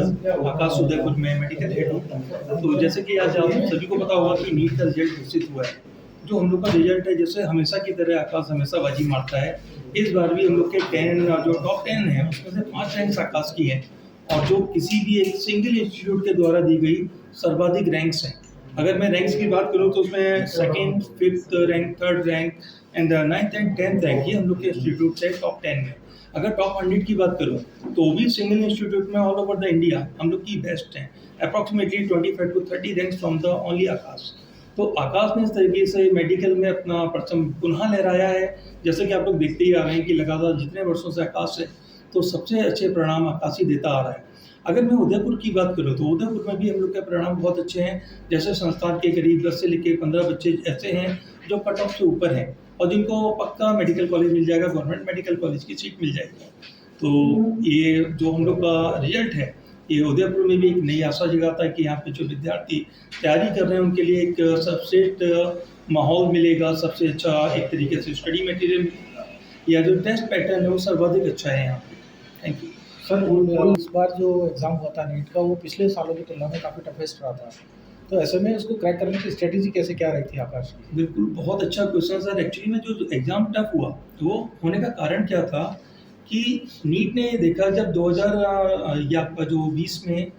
आकाश उदयपुर में medical head हूँ। तो जैसे कि आज आप सभी को पता होगा कि नीट का रिजल्ट घोषित हुआ है। जो हम लोग का रिजल्ट है, जैसे हमेशा की तरह आकाश हमेशा बाजी मारता है। इस बार भी हम लोग के 10 जो टॉप 10 है उसमें से 5 रैंक्स आकाश की हैं, और जो किसी भी एक सिंगल इंस्टीट्यूट के द्वारा दी गई सर्वाधिक रैंक्स हैं। अगर मैं रैंक्स की बात करूँ तो उसमें second, fifth rank, third rank and 9th and 10th rank ये हम लोग के इंस्टीट्यूट है टॉप 10 में। अगर टॉप 100 की बात करूँ तो भी सिंगल इंस्टीट्यूट में ऑल ओवर द इंडिया हम लोग की बेस्ट हैं। Approximately 25 to 30 ranks from the only Aakash. तो आकाश ने इस तरीके से मेडिकल में अपना परचम पुनः लहराया है। जैसे कि आप लोग देखते ही आ रहे हैं कि लगातार जितने वर्षों से आकाश है, तो सबसे अच्छे परिणाम आकाश ही देता आ रहा है। अगर मैं उदयपुर की बात करूँ तो उदयपुर में भी हम लोग के परिणाम बहुत अच्छे हैं। जैसे संस्थान के करीब 10 से लेकर 15 बच्चे ऐसे हैं जो कट ऑफ से ऊपर हैं और जिनको पक्का मेडिकल कॉलेज मिल जाएगा, गवर्नमेंट मेडिकल कॉलेज की सीट मिल जाएगी। तो ये जो हम लोग का रिजल्ट है, ये उदयपुर में भी एक नई आशा जगाता है कि यहाँ पे जो विद्यार्थी तैयारी कर रहे हैं उनके लिए एक सबसे माहौल मिलेगा, सबसे अच्छा एक तरीके से स्टडी मटेरियल मिलेगा, या जो टेस्ट पैटर्न है वो सर्वाधिक अच्छा है यहाँ पे। Thank you sir. इस बार जो एग्ज़ाम हुआ था नीट का, वो पिछले सालों की तुलना में काफ़ी टफेस्ट रहा था, तो ऐसे में उसको क्रैक करने की स्ट्रेटेजी कैसे क्या रही थी आकाश की? बिल्कुल, बहुत अच्छा क्वेश्चन सर। एक्चुअली में जो एग्ज़ाम टफ हुआ तो वो होने का कारण क्या था कि नीट ने देखा जब 2000 या आपका जो 20 में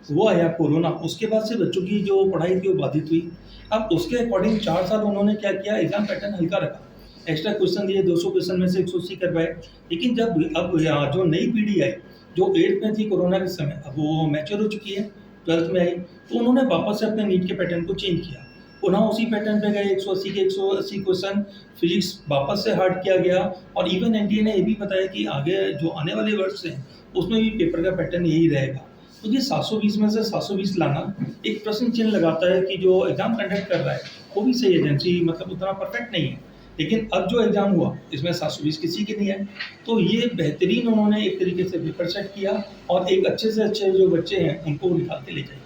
वो आया कोरोना, उसके बाद से बच्चों की जो पढ़ाई थी वो बाधित हुई। अब उसके अकॉर्डिंग 4 साल उन्होंने क्या किया, एग्ज़ाम पैटर्न हल्का रखा, एक्स्ट्रा क्वेश्चन दिए, 200 क्वेश्चन में से 180 करवाए। लेकिन जब अब जो नई पीढ़ी आई जो 8th में थी कोरोना के समय, अब वो मैच्योर हो चुकी है, 12th में आई, तो उन्होंने वापस से अपने नीट के पैटर्न को चेंज किया, पुनः उसी पैटर्न पे गए। 180 के 180 क्वेश्चन फिजिक्स वापस से हार्ड किया गया। और इवन एनटीए ने ये भी बताया कि आगे जो आने वाले वर्ष हैं उसमें भी पेपर का पैटर्न यही रहेगा। तो ये 720 में से 720 लाना एक प्रश्न चिन्ह लगाता है कि जो एग्ज़ाम कंडक्ट कर रहा है वो भी सही एजेंसी मतलब उतना परफेक्ट नहीं है। लेकिन अब जो एग्ज़ाम हुआ इसमें 720 किसी के नहीं है, तो ये बेहतरीन उन्होंने एक तरीके से पेपर सेट किया और एक अच्छे से अच्छे जो बच्चे हैं उनको निकाल के ले जाए।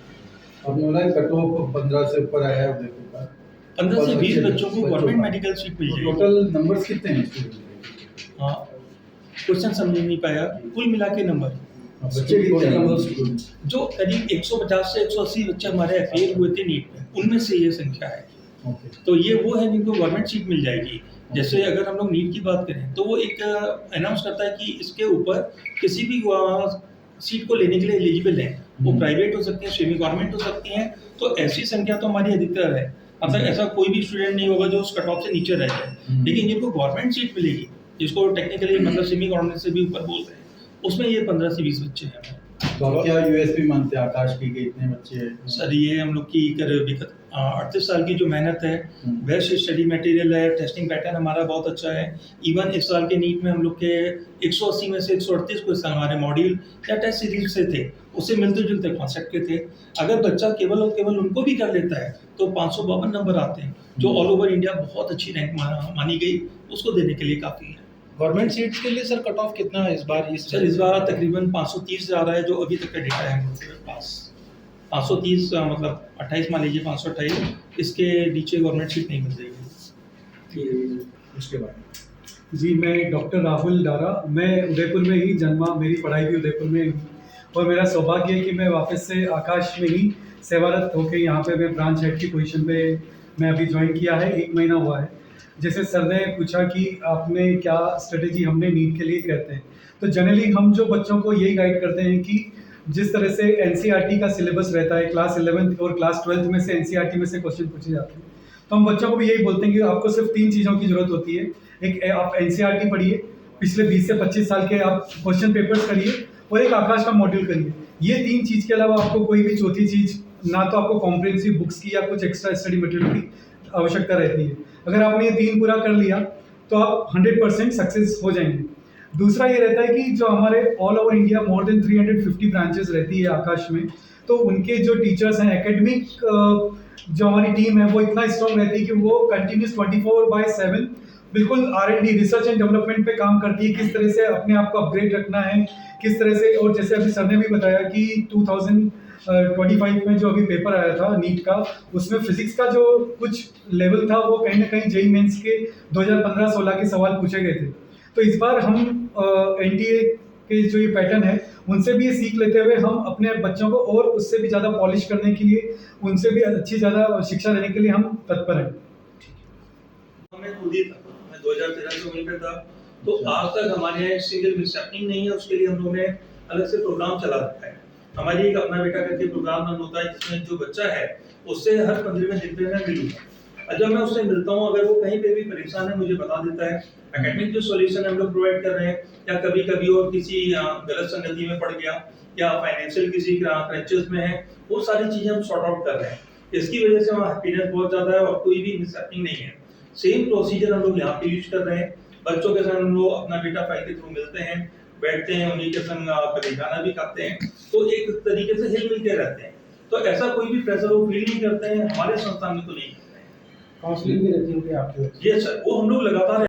आपने बोला कट ऑफ 15 से ऊपर आया है उदयपुर का, 15 से 20 बच्चों को गवर्नमेंट मेडिकल सीट मिल जाएगी। टोटल नंबर्स कितने हैं स्टूडेंट? हाँ, क्वेश्चन समझ नहीं पाया। कुल मिला के नंबर बच्चे कितने हैं? जो करीब 150 से 180 बच्चे हमारे फेल हुए थे नीट में, उनमें से ये संख्या है। तो ये वो है जिनको गवर्नमेंट सीट मिल जाएगी। जैसे अगर हम लोग नीट की बात करें तो वो एक अनाउंस करता है कि इसके ऊपर किसी भी सीट को लेने के लिए एलिजिबल है, वो प्राइवेट हो सकती है, सेमी गवर्नमेंट हो सकती हैं। तो ऐसी संख्या तो हमारी अधिकतर है, मतलब ऐसा कोई भी स्टूडेंट नहीं होगा जो उस कट ऑफ से नीचे रह जाए। लेकिन जिनको गवर्नमेंट सीट मिलेगी, जिसको टेक्निकली मतलब सेमी गवर्नमेंट से भी ऊपर बोल रहे हैं, उसमें ये 15 से 20 बच्चे हैं। तो आप क्या यूएसपी मानते हैं आकाश की कि इतने बच्चे? सर ये हम लोग की 38 साल की जो मेहनत है, बेस्ट स्टडी मटेरियल है, टेस्टिंग पैटर्न हमारा बहुत अच्छा है। इवन इस साल के नीट में हम लोग के 180 में से 138 क्वेश्चन हमारे मॉड्यूल या टेस्ट सीरीज से थे, उससे मिलते जुलते कॉन्सेप्ट के थे। अगर बच्चा केवल और केवल उनको भी कर लेता है तो 552 नंबर आते हैं, जो ऑल ओवर इंडिया बहुत अच्छी रैंक मानी गई, उसको देने के लिए काफ़ी है। गवर्नमेंट सीट्स के लिए सर कट ऑफ कितना है इस बार? सर इस बार तकरीबन 530 आ रहा है, जो अभी तक का डेटा है हम लोग के पास। 530 मतलब 28 मान लीजिए, 528, इसके नीचे गवर्नमेंट सीट नहीं मिल जाएगी। उसके बाद जी, मैं डॉक्टर राहुल डारा, मैं उदयपुर में ही जन्मा, मेरी पढ़ाई भी उदयपुर में हुई और मेरा सौभाग्य है कि मैं वापस से आकाश में ही सेवारत होकर यहाँ पे मैं ब्रांच हेड की पोजीशन पे मैं अभी ज्वाइन किया है, 1 महीना हुआ है। जैसे सर ने पूछा कि आपने क्या स्ट्रेटेजी हमने नीट के लिए करते हैं, तो जनरली हम जो बच्चों को यही गाइड करते हैं कि जिस तरह से एनसीईआरटी का सिलेबस रहता है, क्लास 11th और क्लास 12th में से एनसीईआरटी में से क्वेश्चन पूछे जाते हैं, तो हम बच्चों को भी यही बोलते हैं कि आपको सिर्फ 3 चीज़ों की ज़रूरत होती है। एक, आप एनसीईआरटी पढ़िए, पिछले 20 से 25 साल के आप क्वेश्चन पेपर्स करिए, और एक आकाश का मॉड्यूल करिए। ये 3 चीज़ के अलावा आपको कोई भी चौथी चीज़, ना तो आपको कॉम्प्रिहेंसिव बुक्स की या कुछ एक्स्ट्रा स्टडी मटेरियल की आवश्यकता रहती है। अगर आपने ये 3 पूरा कर लिया तो आप 100% सक्सेस हो जाएंगे। दूसरा ये रहता है कि जो हमारे all over India more than 350 branches रहती है आकाश में, तो उनके जो टीचर्स हैं, एकेडमिक जो हमारी टीम है वो इतना स्ट्रॉन्ग रहती है कि वो कंटिन्यूस 24/7 बिल्कुल R&D, रिसर्च एंड डेवलपमेंट पे काम करती है, किस तरह से अपने आप को अपग्रेड रखना है, किस तरह से। और जैसे अभी सर ने भी बताया कि 2025 में जो अभी पेपर आया था नीट का, उसमें फिजिक्स का जो कुछ लेवल था वो कहीं ना कहीं जेईई मेंस के 2015-16 के सवाल पूछे गए थे। तो इस बार हम एनटीए के जो ये पैटर्न है उनसे भी ये सीख लेते हुए हम अपने बच्चों को और उससे भी ज़्यादा पॉलिश करने के लिए, उनसे भी अच्छी ज़्यादा शिक्षा देने के लिए हम तत्पर हैं। मैं खुद ही था, मैं 2013 से वहीं पे था, तो आज तक हमारे यहाँ सिंगल मिसहैपनिंग नहीं है। उसके लिए हम लोगों ने अलग से प्रोग्राम चला रखा है। हमारी एक अपना बेटा करके प्रोग्राम रन होता है, जिसमें जो बच्चा है उससे हर 15वें दिन पे मैं मिलूंगा। और जब मैं उससे मिलता हूँ, अगर वो कहीं पे भी परेशान है मुझे बता देता है। एकेडमिक जो सॉल्यूशन हम लोग प्रोवाइड कर रहे हैं, या कभी कभी और किसी गलत संगति में पड़ गया या फाइनेंशियल किसी क्रंचेस में है, वो सारी चीजें हम सॉर्ट आउट कर रहे हैं। इसकी वजह से वहाँ हैप्पीनेस बहुत ज्यादा है और कोई भी मिसहैपनिंग नहीं है। सेम प्रोसीजर हम लोग यहाँ पे यूज कर रहे हैं। बच्चों के संग हम लोग अपना बेटा फाइल के थ्रू मिलते हैं, बैठते हैं, उन्हीं के संग कभी खाना भी खाते हैं, तो एक तरीके से हिल मिल के रहते हैं। तो ऐसा कोई भी प्रेशर वो फील नहीं करते हैं, हमारे संस्थान में तो नहीं करते हैं। काउंसलिंग भी रहती होगी आपकी? ये सर, वो हम लोग लगातार